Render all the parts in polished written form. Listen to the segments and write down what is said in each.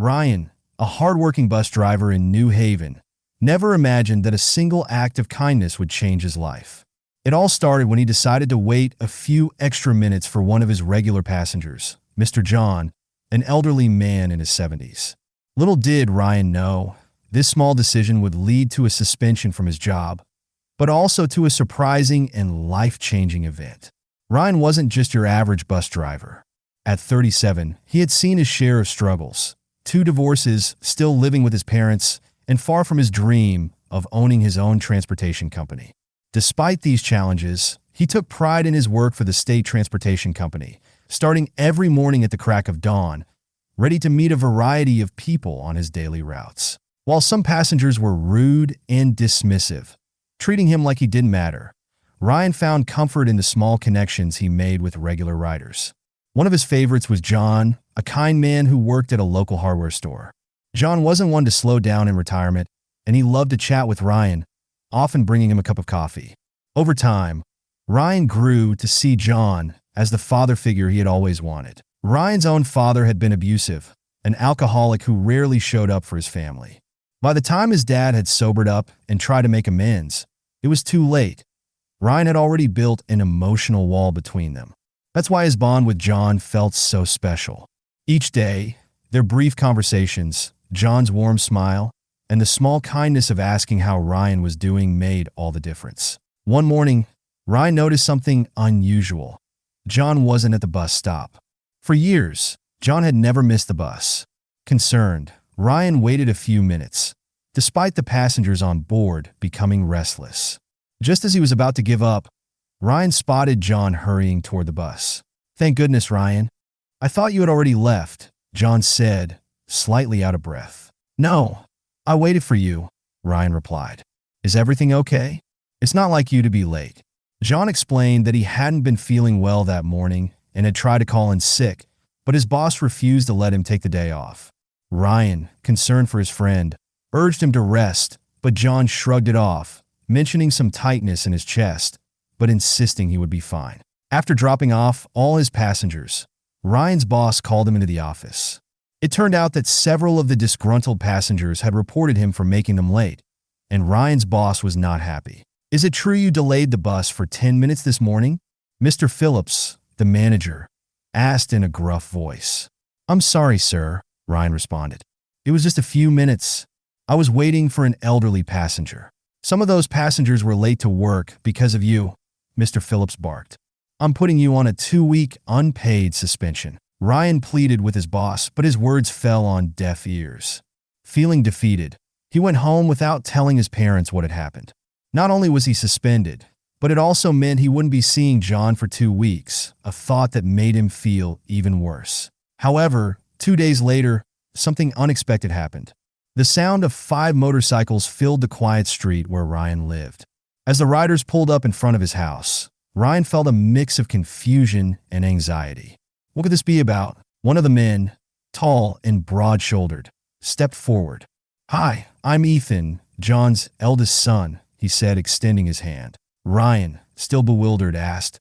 Ryan, a hardworking bus driver in New Haven, never imagined that a single act of kindness would change his life. It all started when he decided to wait a few extra minutes for one of his regular passengers, Mr. John, an elderly man in his 70s. Little did Ryan know, this small decision would lead to a suspension from his job, but also to a surprising and life-changing event. Ryan wasn't just your average bus driver. At 37, he had seen his share of struggles. 2 divorces, still living with his parents, and far from his dream of owning his own transportation company. Despite these challenges, he took pride in his work for the state transportation company, starting every morning at the crack of dawn, ready to meet a variety of people on his daily routes. While some passengers were rude and dismissive, treating him like he didn't matter, Ryan found comfort in the small connections he made with regular riders. One of his favorites was John, a kind man who worked at a local hardware store. John wasn't one to slow down in retirement, and he loved to chat with Ryan, often bringing him a cup of coffee. Over time, Ryan grew to see John as the father figure he had always wanted. Ryan's own father had been abusive, an alcoholic who rarely showed up for his family. By the time his dad had sobered up and tried to make amends, it was too late. Ryan had already built an emotional wall between them. That's why his bond with John felt so special. Each day, their brief conversations, John's warm smile, and the small kindness of asking how Ryan was doing made all the difference. One morning, Ryan noticed something unusual. John wasn't at the bus stop. For years, John had never missed the bus. Concerned, Ryan waited a few minutes, despite the passengers on board becoming restless. Just as he was about to give up, Ryan spotted John hurrying toward the bus. "Thank goodness, Ryan. I thought you had already left," John said, slightly out of breath. "No, I waited for you," Ryan replied. "Is everything okay? It's not like you to be late." John explained that he hadn't been feeling well that morning and had tried to call in sick, but his boss refused to let him take the day off. Ryan, concerned for his friend, urged him to rest, but John shrugged it off, mentioning some tightness in his chest, but insisting he would be fine. After dropping off all his passengers, Ryan's boss called him into the office. It turned out that several of the disgruntled passengers had reported him for making them late, and Ryan's boss was not happy. "Is it true you delayed the bus for 10 minutes this morning?" Mr. Phillips, the manager, asked in a gruff voice. "I'm sorry, sir," Ryan responded. "It was just a few minutes. I was waiting for an elderly passenger. Some of those passengers were late to work because of you," Mr. Phillips barked. "I'm putting you on a 2-week unpaid suspension." Ryan pleaded with his boss, but his words fell on deaf ears. Feeling defeated, he went home without telling his parents what had happened. Not only was he suspended, but it also meant he wouldn't be seeing John for 2 weeks, a thought that made him feel even worse. However, 2 days later, something unexpected happened. The sound of 5 motorcycles filled the quiet street where Ryan lived. As the riders pulled up in front of his house, Ryan felt a mix of confusion and anxiety. What could this be about? One of the men, tall and broad-shouldered, stepped forward. "Hi, I'm Ethan, John's eldest son," he said, extending his hand. Ryan, still bewildered, asked,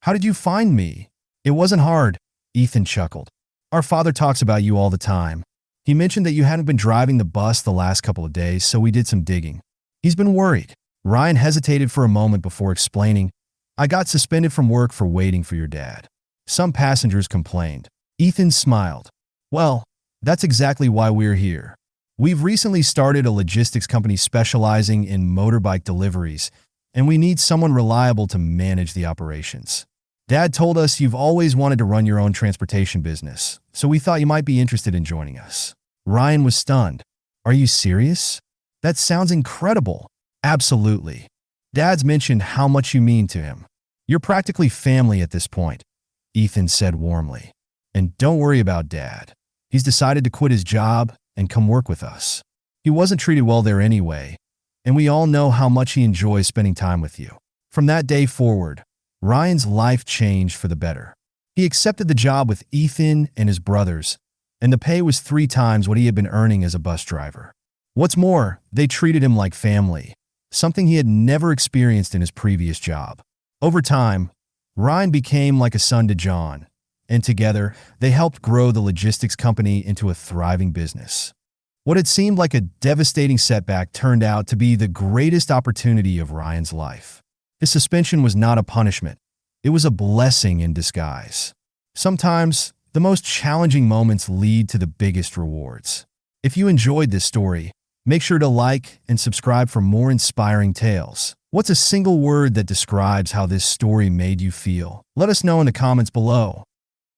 "How did you find me?" "It wasn't hard," Ethan chuckled. "Our father talks about you all the time. He mentioned that you hadn't been driving the bus the last couple of days, so we did some digging. He's been worried." Ryan hesitated for a moment before explaining, "I got suspended from work for waiting for your dad. Some passengers complained." Ethan smiled. "Well, that's exactly why we're here. We've recently started a logistics company specializing in motorbike deliveries, and we need someone reliable to manage the operations. Dad told us you've always wanted to run your own transportation business, so we thought you might be interested in joining us." Ryan was stunned. "Are you serious? That sounds incredible." "Absolutely. Dad's mentioned how much you mean to him. You're practically family at this point," Ethan said warmly. "And don't worry about Dad. He's decided to quit his job and come work with us. He wasn't treated well there anyway, and we all know how much he enjoys spending time with you." From that day forward, Ryan's life changed for the better. He accepted the job with Ethan and his brothers, and the pay was 3 times what he had been earning as a bus driver. What's more, they treated him like family, something he had never experienced in his previous job. Over time, Ryan became like a son to John, and together, they helped grow the logistics company into a thriving business. What had seemed like a devastating setback turned out to be the greatest opportunity of Ryan's life. His suspension was not a punishment. It was a blessing in disguise. Sometimes, the most challenging moments lead to the biggest rewards. If you enjoyed this story, make sure to like and subscribe for more inspiring tales. What's a single word that describes how this story made you feel? Let us know in the comments below.